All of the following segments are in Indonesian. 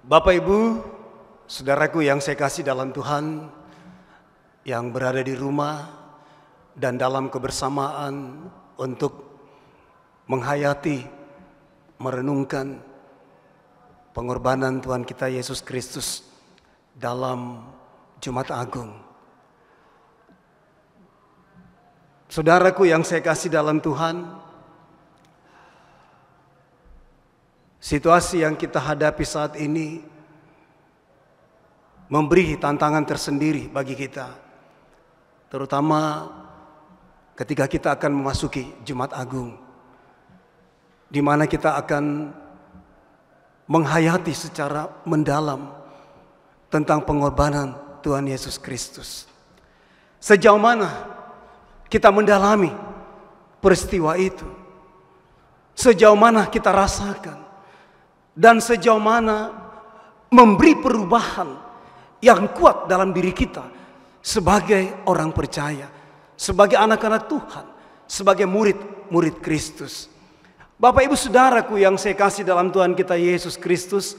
Bapak Ibu, saudaraku yang saya kasih dalam Tuhan, yang berada di rumah dan dalam kebersamaan untuk menghayati, merenungkan pengorbanan Tuhan kita Yesus Kristus dalam Jumat Agung. Saudaraku yang saya kasih dalam Tuhan, situasi yang kita hadapi saat ini memberi tantangan tersendiri bagi kita, terutama ketika kita akan memasuki Jumat Agung, di mana kita akan menghayati secara mendalam tentang pengorbanan Tuhan Yesus Kristus. Sejauh mana kita mendalami peristiwa itu, sejauh mana kita rasakan, dan sejauh mana memberi perubahan yang kuat dalam diri kita sebagai orang percaya, sebagai anak-anak Tuhan, sebagai murid-murid Kristus. Bapak Ibu Saudaraku yang saya kasih dalam Tuhan kita Yesus Kristus,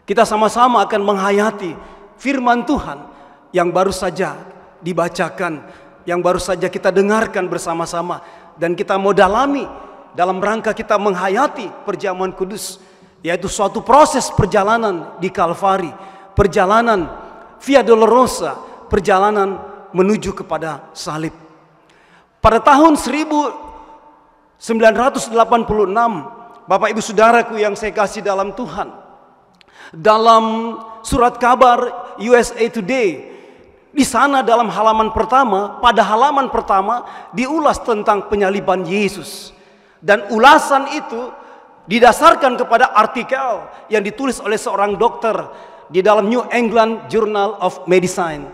kita sama-sama akan menghayati firman Tuhan yang baru saja dibacakan, yang baru saja kita dengarkan bersama-sama, dan kita mau dalami dalam rangka kita menghayati perjamuan kudus, yaitu suatu proses perjalanan di Kalvari, perjalanan Via Dolorosa, perjalanan menuju kepada salib. Pada tahun 1986, Bapak Ibu Saudaraku yang saya kasih dalam Tuhan, dalam surat kabar USA Today, di sana dalam halaman pertama, pada halaman pertama diulas tentang penyaliban Yesus, dan ulasan itu didasarkan kepada artikel yang ditulis oleh seorang dokter di dalam New England Journal of Medicine.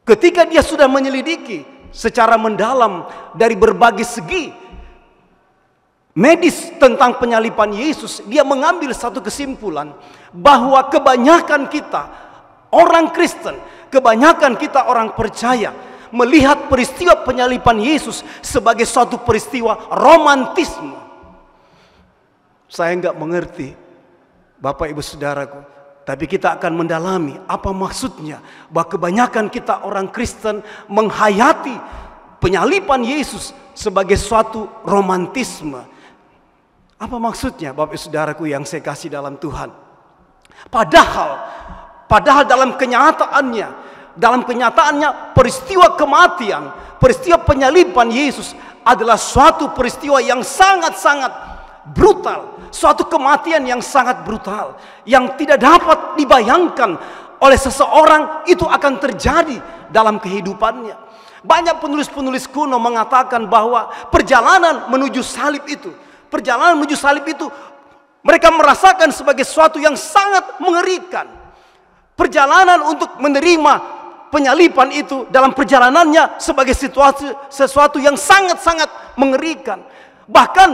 Ketika dia sudah menyelidiki secara mendalam dari berbagai segi medis tentang penyaliban Yesus, dia mengambil satu kesimpulan bahwa kebanyakan kita orang Kristen, kebanyakan kita orang percaya melihat peristiwa penyaliban Yesus sebagai suatu peristiwa romantisme. Saya enggak mengerti, Bapak Ibu Saudaraku, tapi kita akan mendalami apa maksudnya bahwa kebanyakan kita orang Kristen menghayati penyaliban Yesus sebagai suatu romantisme. Apa maksudnya, Bapak Ibu Saudaraku yang saya kasih dalam Tuhan? Padahal dalam kenyataannya peristiwa kematian, peristiwa penyaliban Yesus adalah suatu peristiwa yang sangat-sangat brutal. Suatu kematian yang sangat brutal, yang tidak dapat dibayangkan oleh seseorang itu akan terjadi dalam kehidupannya. Banyak penulis-penulis kuno mengatakan bahwa perjalanan menuju salib itu, mereka merasakan sebagai sesuatu yang sangat mengerikan. Perjalanan untuk menerima penyaliban itu dalam perjalanannya sebagai sesuatu yang sangat-sangat mengerikan. Bahkan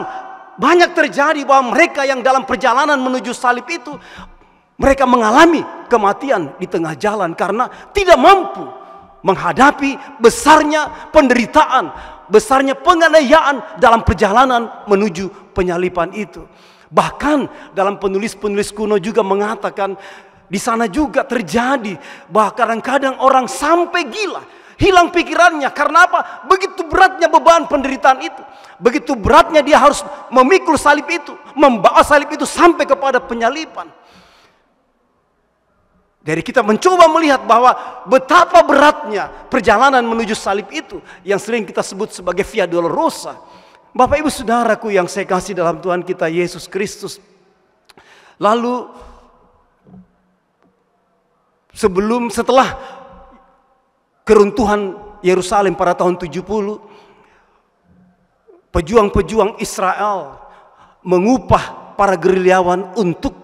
banyak terjadi bahwa mereka yang dalam perjalanan menuju salib itu, mereka mengalami kematian di tengah jalan karena tidak mampu menghadapi besarnya penderitaan, besarnya penganiayaan dalam perjalanan menuju penyaliban itu. Bahkan dalam penulis-penulis kuno juga mengatakan di sana juga terjadi bahwa kadang-kadang orang sampai gila, hilang pikirannya. Karena apa? Begitu beratnya beban penderitaan itu, begitu beratnya dia harus memikul salib itu, membawa salib itu sampai kepada penyaliban. Dari kita mencoba melihat bahwa betapa beratnya perjalanan menuju salib itu, yang sering kita sebut sebagai Via Dolorosa. Bapak Ibu Saudaraku yang saya kasih dalam Tuhan kita Yesus Kristus. Lalu setelah keruntuhan Yerusalem pada tahun 70, pejuang-pejuang Israel mengupah para gerilyawan untuk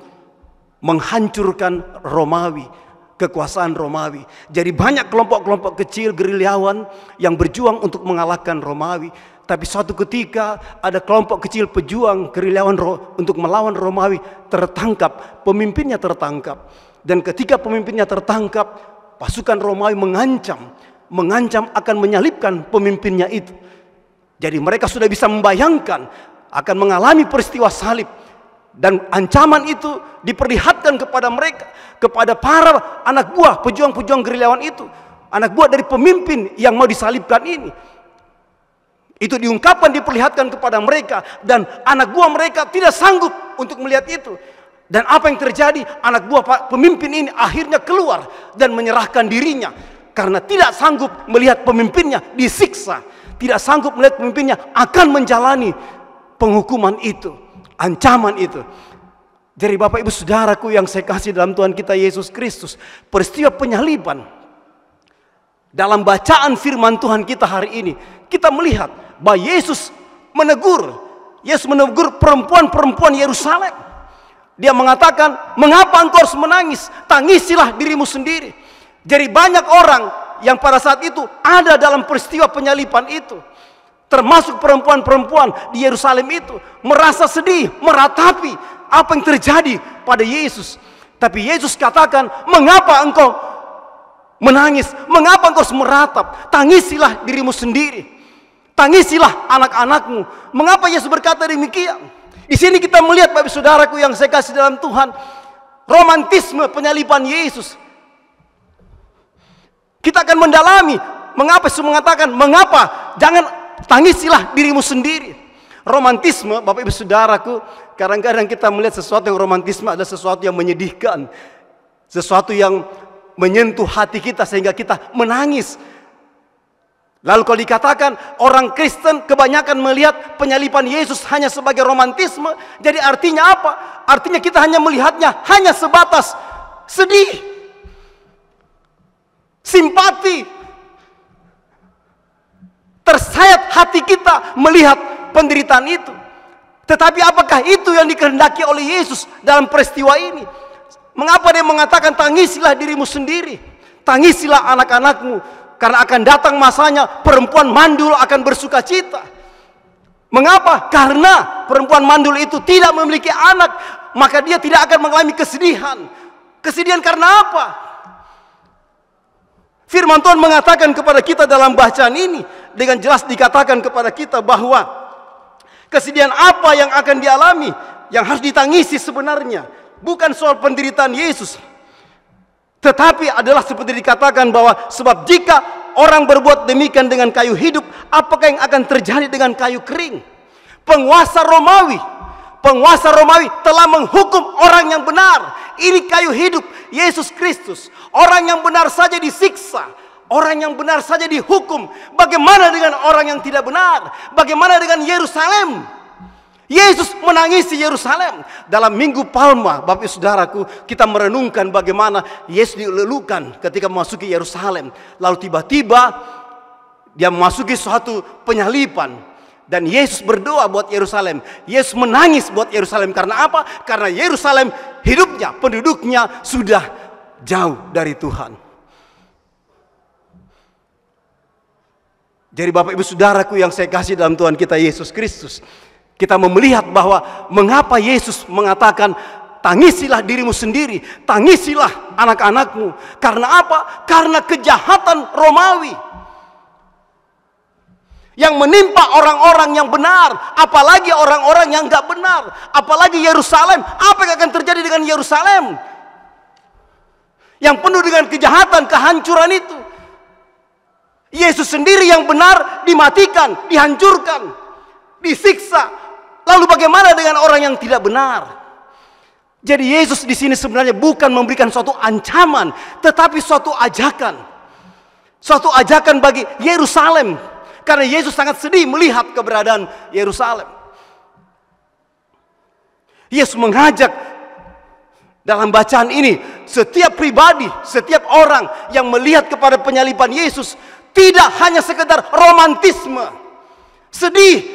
menghancurkan Romawi, kekuasaan Romawi. Jadi banyak kelompok-kelompok kecil gerilyawan yang berjuang untuk mengalahkan Romawi. Tapi suatu ketika ada kelompok kecil pejuang gerilyawan untuk melawan Romawi tertangkap, pemimpinnya tertangkap. Dan ketika pemimpinnya tertangkap, pasukan Romawi mengancam akan menyalibkan pemimpinnya itu. Jadi mereka sudah bisa membayangkan akan mengalami peristiwa salib Dan ancaman itu diperlihatkan kepada mereka, kepada para anak buah, pejuang-pejuang gerilyawan itu, anak buah dari pemimpin yang mau disalibkan ini. Itu diungkapkan, diperlihatkan kepada mereka, dan anak buah mereka tidak sanggup untuk melihat itu. Dan apa yang terjadi? Anak buah pemimpin ini akhirnya keluar dan menyerahkan dirinya karena tidak sanggup melihat pemimpinnya disiksa, tidak sanggup melihat pemimpinnya akan menjalani penghukuman itu, ancaman itu. Jadi Bapak Ibu Saudaraku yang saya kasih dalam Tuhan kita Yesus Kristus, peristiwa penyaliban dalam bacaan firman Tuhan kita hari ini, kita melihat bahwa Yesus menegur perempuan-perempuan Yerusalem. Dia mengatakan, mengapa engkau harus menangis? Tangisilah dirimu sendiri. Jadi banyak orang yang pada saat itu ada dalam peristiwa penyaliban itu, termasuk perempuan-perempuan di Yerusalem itu, merasa sedih, meratapi apa yang terjadi pada Yesus. Tapi Yesus katakan, mengapa engkau menangis? Mengapa engkau harus meratap? Tangisilah dirimu sendiri. Tangisilah anak-anakmu. Mengapa Yesus berkata demikian? Di sini kita melihat Bapak Saudaraku yang saya kasih dalam Tuhan, romantisme penyaliban Yesus. Kita akan mendalami mengapa Yesus mengatakan, mengapa jangan tangisilah dirimu sendiri. Romantisme, Bapak Ibu Saudaraku, kadang-kadang kita melihat sesuatu yang romantisme adalah sesuatu yang menyedihkan, sesuatu yang menyentuh hati kita sehingga kita menangis. Lalu kalau dikatakan orang Kristen kebanyakan melihat penyaliban Yesus hanya sebagai romantisme, jadi artinya apa? Artinya kita hanya melihatnya hanya sebatas sedih, simpati, tersayat hati kita melihat penderitaan itu. Tetapi apakah itu yang dikehendaki oleh Yesus dalam peristiwa ini? Mengapa dia mengatakan tangisilah dirimu sendiri, tangisilah anak-anakmu, karena akan datang masanya perempuan mandul akan bersuka cita. Mengapa? Karena perempuan mandul itu tidak memiliki anak, maka dia tidak akan mengalami kesedihan. Kesedihan karena apa? Firman Tuhan mengatakan kepada kita dalam bacaan ini, dengan jelas dikatakan kepada kita bahwa kesedihan apa yang akan dialami, yang harus ditangisi sebenarnya bukan soal penderitaan Yesus, tetapi adalah seperti dikatakan bahwa sebab jika orang berbuat demikian dengan kayu hidup, apakah yang akan terjadi dengan kayu kering? Penguasa Romawi telah menghukum orang yang benar. Ini kayu hidup, Yesus Kristus. Orang yang benar saja disiksa, orang yang benar saja dihukum. Bagaimana dengan orang yang tidak benar? Bagaimana dengan Yerusalem? Yesus menangisi Yerusalem. Dalam Minggu Palma, Bapak Saudaraku, kita merenungkan bagaimana Yesus dilulukan ketika memasuki Yerusalem. Lalu tiba-tiba dia memasuki suatu penyaliban, dan Yesus berdoa buat Yerusalem. Yesus menangis buat Yerusalem. Karena apa? Karena Yerusalem hidupnya, penduduknya sudah jauh dari Tuhan. Jadi Bapak Ibu Saudaraku yang saya kasih dalam Tuhan kita Yesus Kristus, kita melihat bahwa mengapa Yesus mengatakan tangisilah dirimu sendiri, tangisilah anak-anakmu. Karena apa? Karena kejahatan Romawi yang menimpa orang-orang yang benar, apalagi orang-orang yang gak benar, apalagi Yerusalem. Apa yang akan terjadi dengan Yerusalem yang penuh dengan kejahatan, kehancuran itu? Yesus sendiri yang benar dimatikan, dihancurkan, disiksa. Lalu bagaimana dengan orang yang tidak benar? Jadi Yesus di sini sebenarnya bukan memberikan suatu ancaman, tetapi suatu ajakan. Suatu ajakan bagi Yerusalem. Karena Yesus sangat sedih melihat keberadaan Yerusalem. Yesus mengajak dalam bacaan ini setiap pribadi, setiap orang yang melihat kepada penyaliban Yesus, tidak hanya sekedar romantisme, sedih,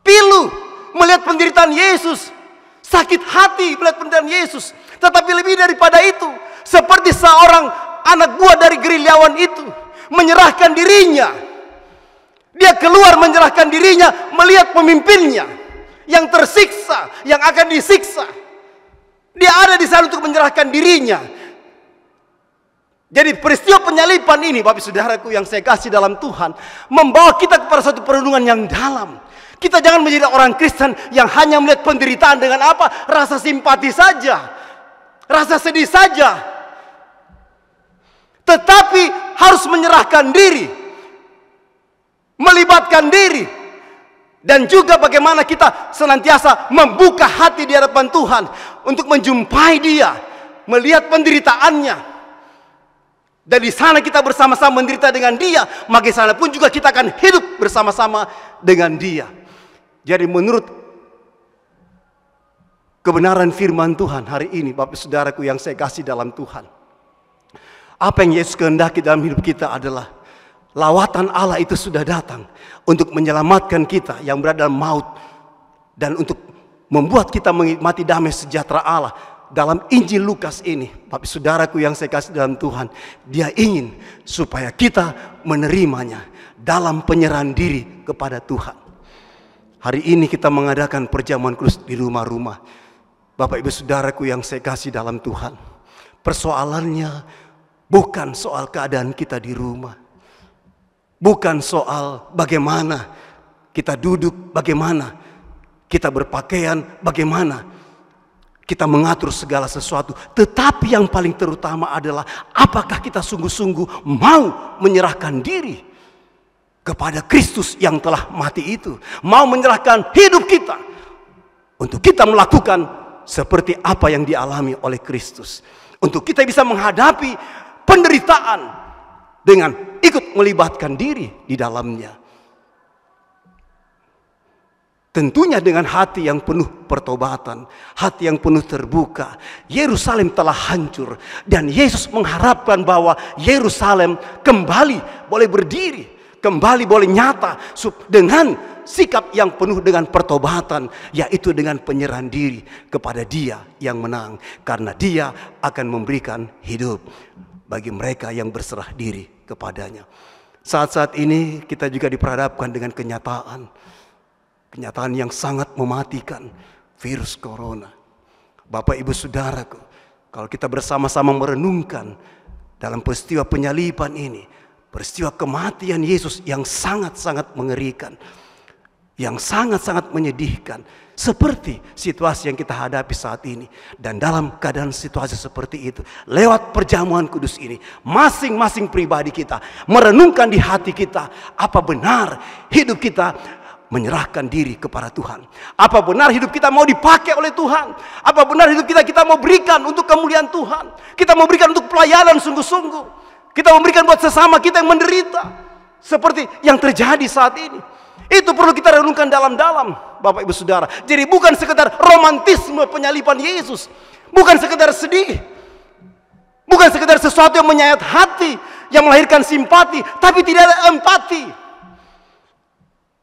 pilu melihat penderitaan Yesus, sakit hati melihat penderitaan Yesus, tetapi lebih daripada itu, seperti seorang anak buah dari gerilyawan itu menyerahkan dirinya. Dia keluar menyerahkan dirinya melihat pemimpinnya yang tersiksa, yang akan disiksa. Dia ada di sana untuk menyerahkan dirinya. Jadi peristiwa penyaliban ini, Bapak Saudaraku yang saya kasih dalam Tuhan, membawa kita kepada satu perenungan yang dalam. Kita jangan menjadi orang Kristen yang hanya melihat penderitaan dengan apa? Rasa simpati saja, rasa sedih saja. Tetapi harus menyerahkan diri, melibatkan diri, dan juga bagaimana kita senantiasa membuka hati di hadapan Tuhan untuk menjumpai Dia, melihat penderitaannya. Dan di sana kita bersama-sama menderita dengan Dia, maka di sana pun juga kita akan hidup bersama-sama dengan Dia. Jadi menurut kebenaran firman Tuhan hari ini, Bapak Saudaraku yang saya kasih dalam Tuhan, apa yang Yesus kehendaki dalam hidup kita adalah lawatan Allah itu sudah datang untuk menyelamatkan kita yang berada dalam maut, dan untuk membuat kita menikmati damai sejahtera Allah. Dalam Injil Lukas ini, Bapak Saudaraku yang saya kasih dalam Tuhan, Dia ingin supaya kita menerimanya dalam penyerahan diri kepada Tuhan. Hari ini kita mengadakan perjamuan kudus di rumah-rumah. Bapak Ibu Saudaraku yang saya kasih dalam Tuhan, persoalannya bukan soal keadaan kita di rumah, bukan soal bagaimana kita duduk, bagaimana kita berpakaian, bagaimana kita mengatur segala sesuatu. Tetapi yang paling terutama adalah apakah kita sungguh-sungguh mau menyerahkan diri kepada Kristus yang telah mati itu. Mau menyerahkan hidup kita untuk kita melakukan seperti apa yang dialami oleh Kristus. Untuk kita bisa menghadapi penderitaan dengan ikut melibatkan diri di dalamnya. Tentunya dengan hati yang penuh pertobatan, hati yang penuh terbuka. Yerusalem telah hancur, dan Yesus mengharapkan bahwa Yerusalem kembali boleh berdiri, kembali boleh nyata dengan sikap yang penuh dengan pertobatan, yaitu dengan penyerahan diri kepada Dia yang menang, karena Dia akan memberikan hidup bagi mereka yang berserah diri kepadanya. Saat-saat ini kita juga diperhadapkan dengan kenyataan yang sangat mematikan, virus corona. Bapak Ibu Saudaraku, kalau kita bersama-sama merenungkan dalam peristiwa penyaliban ini, peristiwa kematian Yesus yang sangat-sangat mengerikan, yang sangat-sangat menyedihkan, seperti situasi yang kita hadapi saat ini. Dan dalam keadaan situasi seperti itu, lewat perjamuan kudus ini, masing-masing pribadi kita merenungkan di hati kita, apa benar hidup kita menyerahkan diri kepada Tuhan? Apa benar hidup kita mau dipakai oleh Tuhan? Apa benar hidup kita mau berikan untuk kemuliaan Tuhan? Kita mau berikan untuk pelayanan sungguh-sungguh. Kita memberikan buat sesama kita yang menderita, seperti yang terjadi saat ini. Itu perlu kita renungkan dalam-dalam, Bapak Ibu Saudara. Jadi bukan sekedar romantisme penyaliban Yesus, bukan sekedar sedih, bukan sekedar sesuatu yang menyayat hati, yang melahirkan simpati, tapi tidak ada empati.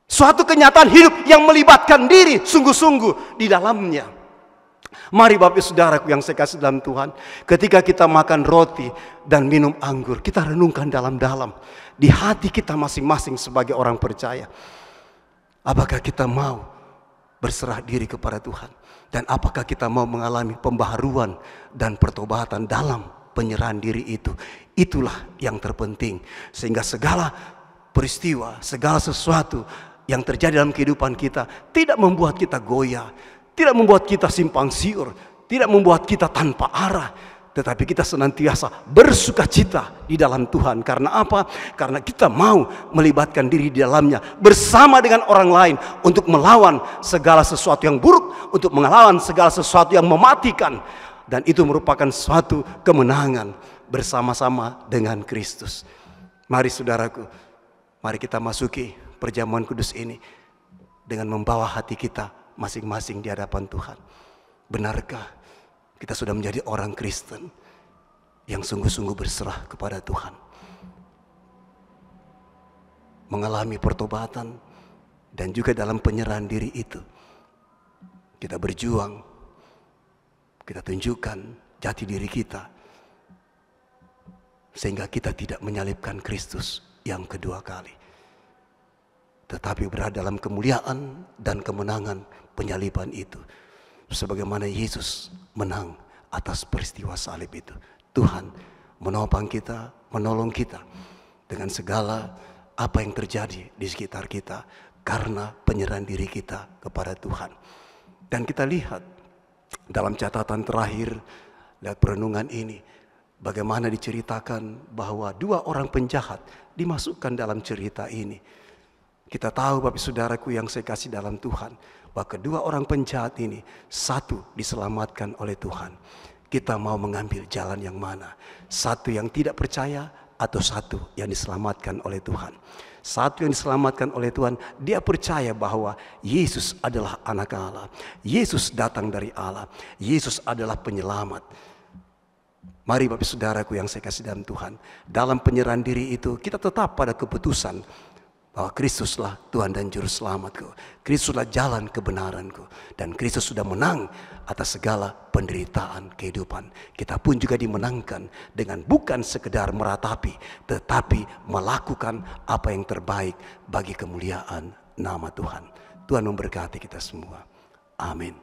Suatu kenyataan hidup yang melibatkan diri sungguh-sungguh di dalamnya. Mari Bapak Ibu Saudaraku yang saya kasih dalam Tuhan, ketika kita makan roti dan minum anggur, kita renungkan dalam-dalam di hati kita masing-masing sebagai orang percaya. Apakah kita mau berserah diri kepada Tuhan? Dan apakah kita mau mengalami pembaharuan dan pertobatan dalam penyerahan diri itu? Itulah yang terpenting. Sehingga segala peristiwa, segala sesuatu yang terjadi dalam kehidupan kita tidak membuat kita goyah, tidak membuat kita simpang siur, tidak membuat kita tanpa arah, tetapi kita senantiasa bersuka cita di dalam Tuhan. Karena apa? Karena kita mau melibatkan diri di dalamnya bersama dengan orang lain untuk melawan segala sesuatu yang buruk, untuk melawan segala sesuatu yang mematikan. Dan itu merupakan suatu kemenangan bersama-sama dengan Kristus. Mari saudaraku, mari kita masuki perjamuan kudus ini dengan membawa hati kita masing-masing di hadapan Tuhan. Benarkah kita sudah menjadi orang Kristen yang sungguh-sungguh berserah kepada Tuhan, mengalami pertobatan, dan juga dalam penyerahan diri itu kita berjuang, kita tunjukkan jati diri kita, sehingga kita tidak menyalibkan Kristus yang kedua kali, tetapi berada dalam kemuliaan dan kemenangan penyaliban itu, sebagaimana Yesus menang atas peristiwa salib itu. Tuhan menopang kita, menolong kita dengan segala apa yang terjadi di sekitar kita. karena penyerahan diri kita kepada Tuhan. Dan kita lihat dalam catatan terakhir, lihat perenungan ini, bagaimana diceritakan bahwa 2 orang penjahat dimasukkan dalam cerita ini. Kita tahu Bapak Saudaraku yang saya kasih dalam Tuhan, bahwa kedua orang penjahat ini, satu diselamatkan oleh Tuhan. Kita mau mengambil jalan yang mana? Satu yang tidak percaya atau satu yang diselamatkan oleh Tuhan? Satu yang diselamatkan oleh Tuhan, dia percaya bahwa Yesus adalah anak Allah. Yesus datang dari Allah. Yesus adalah penyelamat. Mari Bapak Saudaraku yang saya kasih dalam Tuhan, dalam penyerahan diri itu kita tetap pada keputusan bahwa Kristuslah Tuhan dan Juru Selamatku. Kristuslah jalan kebenaranku. Dan Kristus sudah menang atas segala penderitaan kehidupan. Kita pun juga dimenangkan dengan bukan sekedar meratapi, tetapi melakukan apa yang terbaik bagi kemuliaan nama Tuhan. Tuhan memberkati kita semua. Amin.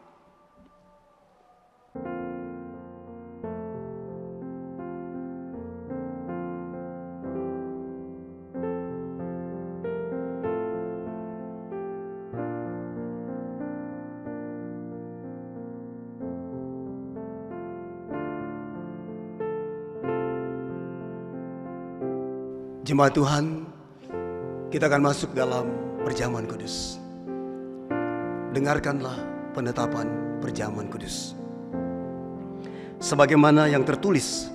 Jemaat Tuhan, kita akan masuk dalam perjamuan kudus. Dengarkanlah penetapan perjamuan kudus. Sebagaimana yang tertulis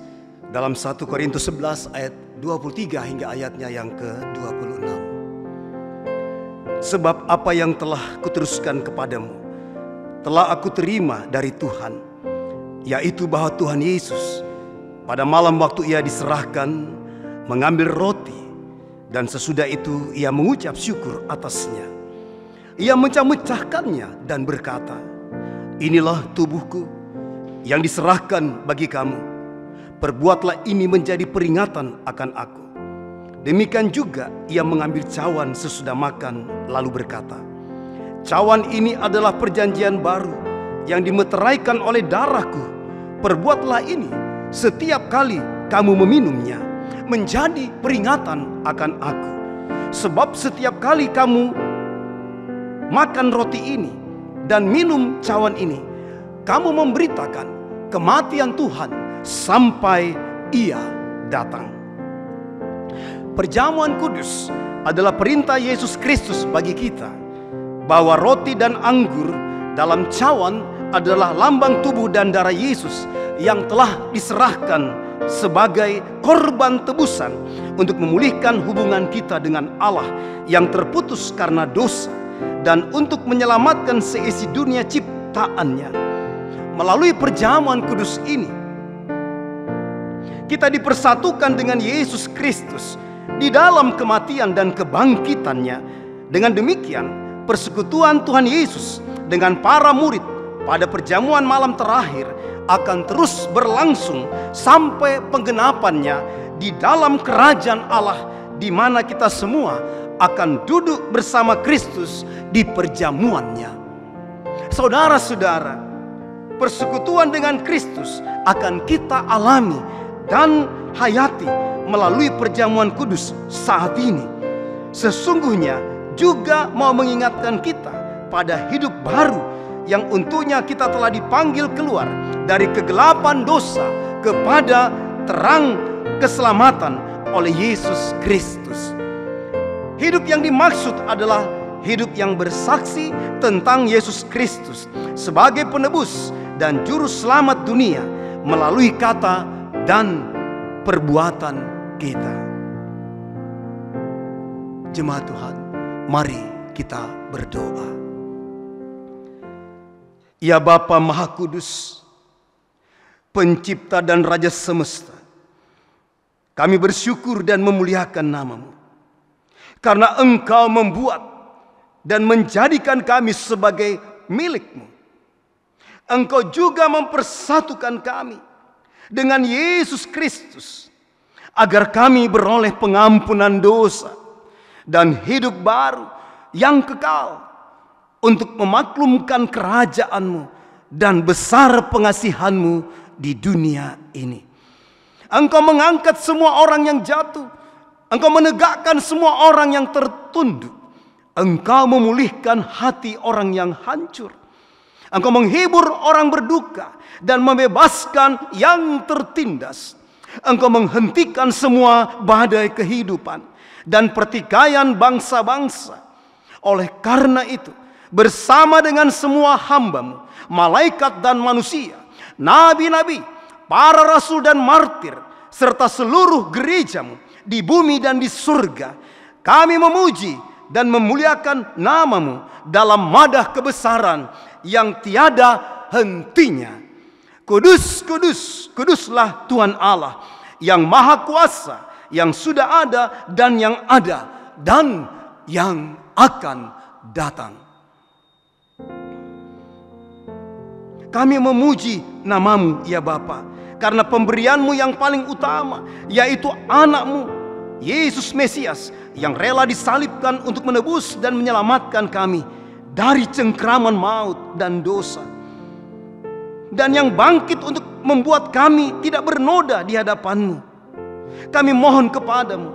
dalam 1 Korintus 11 ayat 23 hingga ayatnya yang ke-26. Sebab apa yang telah kuteruskan kepadamu, telah aku terima dari Tuhan, yaitu bahwa Tuhan Yesus pada malam waktu ia diserahkan, mengambil roti, dan sesudah itu ia mengucap syukur atasnya. Ia mecah-mecahkannya dan berkata, inilah tubuhku yang diserahkan bagi kamu. Perbuatlah ini menjadi peringatan akan aku. Demikian juga ia mengambil cawan sesudah makan, lalu berkata, cawan ini adalah perjanjian baru yang dimeteraikan oleh darahku. Perbuatlah ini setiap kali kamu meminumnya, menjadi peringatan akan aku. Sebab setiap kali kamu makan roti ini dan minum cawan ini, kamu memberitakan kematian Tuhan sampai ia datang. Perjamuan kudus adalah perintah Yesus Kristus bagi kita, bahwa roti dan anggur dalam cawan adalah lambang tubuh dan darah Yesus yang telah diserahkan sebagai korban tebusan untuk memulihkan hubungan kita dengan Allah yang terputus karena dosa, dan untuk menyelamatkan seisi dunia ciptaannya. Melalui perjamuan kudus ini, kita dipersatukan dengan Yesus Kristus di dalam kematian dan kebangkitannya. Dengan demikian, persekutuan Tuhan Yesus dengan para murid pada perjamuan malam terakhir akan terus berlangsung sampai penggenapannya di dalam kerajaan Allah, di mana kita semua akan duduk bersama Kristus di perjamuannya. Saudara-saudara, persekutuan dengan Kristus akan kita alami dan hayati melalui perjamuan kudus saat ini. Sesungguhnya juga mau mengingatkan kita pada hidup baru yang untuknya kita telah dipanggil keluar dari kegelapan dosa kepada terang keselamatan oleh Yesus Kristus. Hidup yang dimaksud adalah hidup yang bersaksi tentang Yesus Kristus sebagai penebus dan juru selamat dunia melalui kata dan perbuatan kita. Jemaat Tuhan, mari kita berdoa. Ya Bapa Maha Kudus, Pencipta dan Raja semesta, kami bersyukur dan memuliakan nama-Mu, karena Engkau membuat dan menjadikan kami sebagai milik-Mu. Engkau juga mempersatukan kami dengan Yesus Kristus, agar kami beroleh pengampunan dosa dan hidup baru yang kekal, untuk memaklumkan kerajaan-Mu dan besar pengasihan-Mu di dunia ini. Engkau mengangkat semua orang yang jatuh. Engkau menegakkan semua orang yang tertunduk. Engkau memulihkan hati orang yang hancur. Engkau menghibur orang berduka dan membebaskan yang tertindas. Engkau menghentikan semua badai kehidupan dan pertikaian bangsa-bangsa. Oleh karena itu, bersama dengan semua hamba-Mu, malaikat dan manusia, nabi-nabi, para rasul dan martir, serta seluruh gereja-Mu di bumi dan di surga, kami memuji dan memuliakan nama-Mu dalam madah kebesaran yang tiada hentinya. Kudus, kudus, kuduslah Tuhan Allah yang maha kuasa, yang sudah ada dan yang ada dan yang akan datang. Kami memuji nama-Mu ya Bapa, karena pemberian-Mu yang paling utama, yaitu anak-Mu Yesus Mesias, yang rela disalibkan untuk menebus dan menyelamatkan kami dari cengkraman maut dan dosa, dan yang bangkit untuk membuat kami tidak bernoda di hadapan-Mu. Kami mohon kepada-Mu,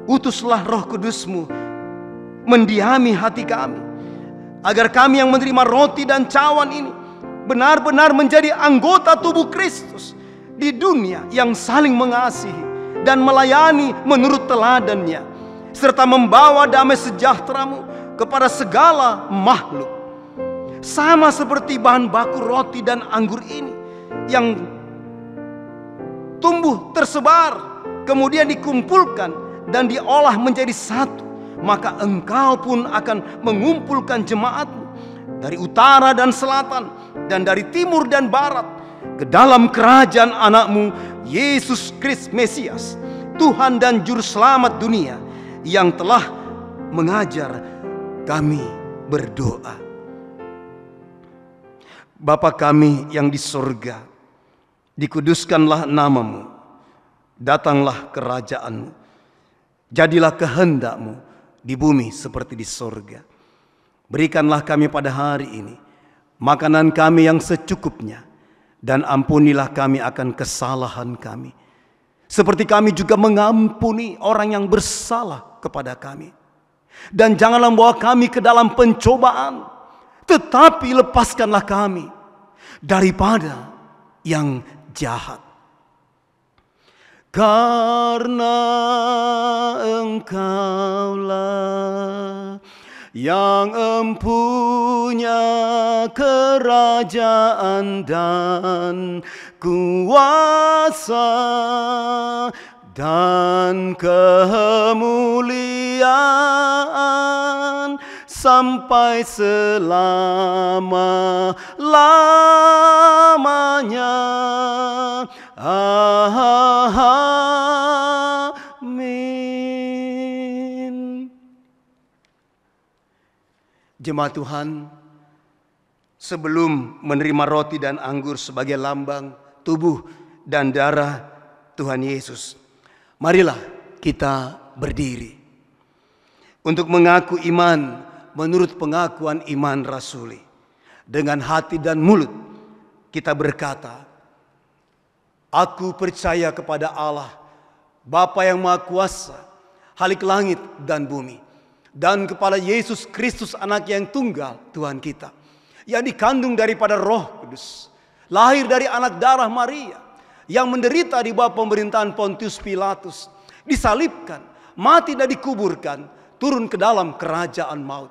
utuslah Roh Kudus-Mu mendiami hati kami, agar kami yang menerima roti dan cawan ini benar-benar menjadi anggota tubuh Kristus di dunia yang saling mengasihi dan melayani menurut teladannya, serta membawa damai sejahtera-Mu kepada segala makhluk. Sama seperti bahan baku roti dan anggur ini yang tumbuh tersebar, kemudian dikumpulkan dan diolah menjadi satu, maka Engkau pun akan mengumpulkan jemaat-Mu dari utara dan selatan dan dari timur dan barat ke dalam kerajaan anak-Mu Yesus Kristus Mesias, Tuhan dan Juru Selamat dunia, yang telah mengajar kami berdoa. Bapa kami yang di surga, dikuduskanlah nama-Mu, datanglah kerajaan-Mu, jadilah kehendak-Mu di bumi seperti di surga. Berikanlah kami pada hari ini makanan kami yang secukupnya, dan ampunilah kami akan kesalahan kami, seperti kami juga mengampuni orang yang bersalah kepada kami. Dan janganlah membawa kami ke dalam pencobaan, tetapi lepaskanlah kami daripada yang jahat. Karena Engkaulah yang empunya kerajaan dan kuasa dan kemuliaan sampai selama-lamanya. Amin. Jemaat Tuhan, sebelum menerima roti dan anggur sebagai lambang tubuh dan darah Tuhan Yesus, marilah kita berdiri untuk mengaku iman menurut pengakuan iman rasuli. Dengan hati dan mulut kita berkata, aku percaya kepada Allah, Bapa yang Maha Kuasa, Khalik langit dan bumi, dan kepada Yesus Kristus anak yang tunggal Tuhan kita, yang dikandung daripada Roh Kudus, lahir dari anak darah Maria, yang menderita di bawah pemerintahan Pontius Pilatus, disalibkan, mati dan dikuburkan, turun ke dalam kerajaan maut.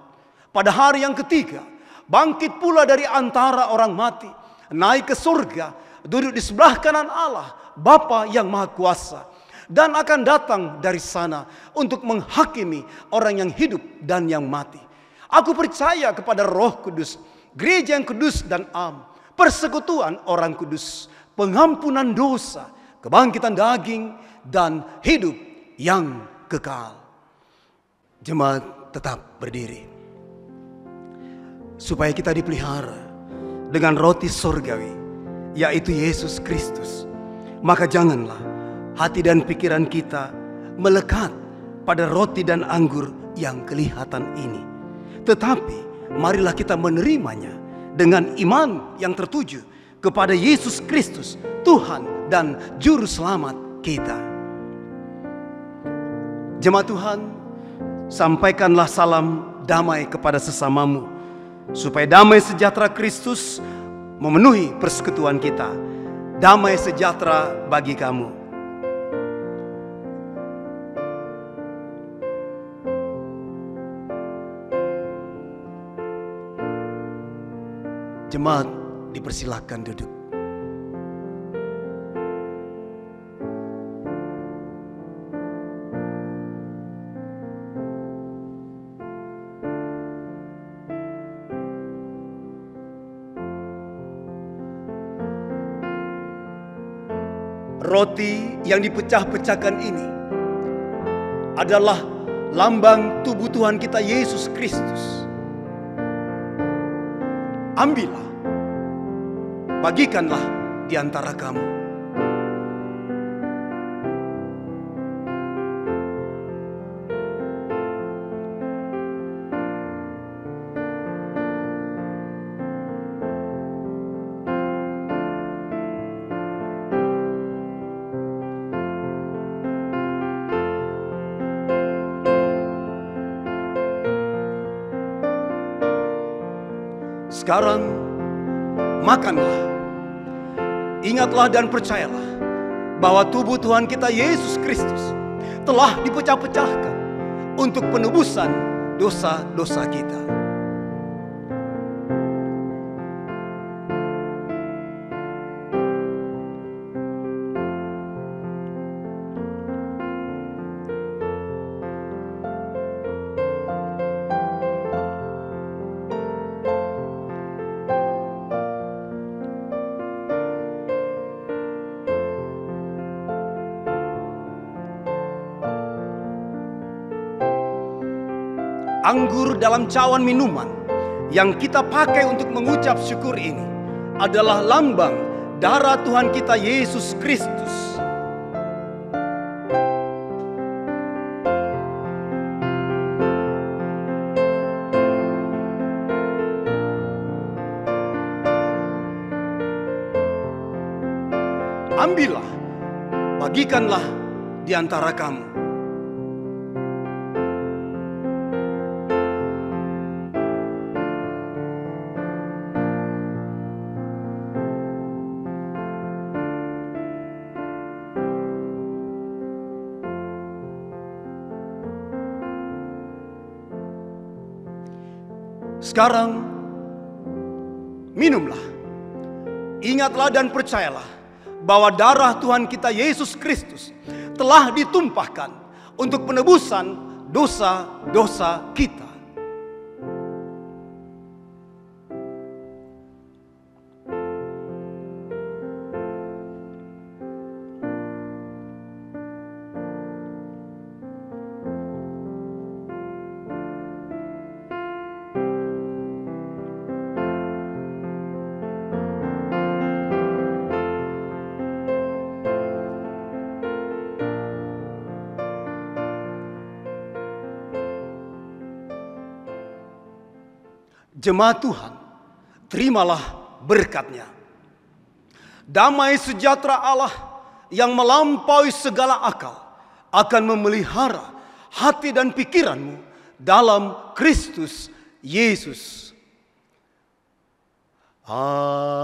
Pada hari yang ketiga, bangkit pula dari antara orang mati, naik ke surga, duduk di sebelah kanan Allah, Bapa yang Maha Kuasa, dan akan datang dari sana untuk menghakimi orang yang hidup dan yang mati. Aku percaya kepada Roh Kudus, gereja yang kudus dan am, persekutuan orang kudus, pengampunan dosa, kebangkitan daging, dan hidup yang kekal. Jemaat tetap berdiri, supaya kita dipelihara dengan roti surgawi, yaitu Yesus Kristus. Maka janganlah hati dan pikiran kita melekat pada roti dan anggur yang kelihatan ini, tetapi marilah kita menerimanya dengan iman yang tertuju kepada Yesus Kristus, Tuhan dan Juru Selamat kita. Jemaat Tuhan, sampaikanlah salam damai kepada sesamamu, supaya damai sejahtera Kristus memenuhi persekutuan kita. Damai sejahtera bagi kamu. Jemaat dipersilahkan duduk. Roti yang dipecah-pecahkan ini adalah lambang tubuh Tuhan kita Yesus Kristus. Ambillah, bagikanlah di antara kamu. Sekarang makanlah. Ingatlah dan percayalah bahwa tubuh Tuhan kita Yesus Kristus telah dipecah-pecahkan untuk penebusan dosa-dosa kita. Anggur dalam cawan minuman yang kita pakai untuk mengucap syukur ini adalah lambang darah Tuhan kita Yesus Kristus. Ambillah, bagikanlah di antara kamu. Sekarang minumlah. Ingatlah dan percayalah bahwa darah Tuhan kita Yesus Kristus telah ditumpahkan untuk penebusan dosa-dosa kita. Jemaat Tuhan, terimalah berkat-Nya. Damai sejahtera Allah yang melampaui segala akal akan memelihara hati dan pikiranmu dalam Kristus Yesus. Amin.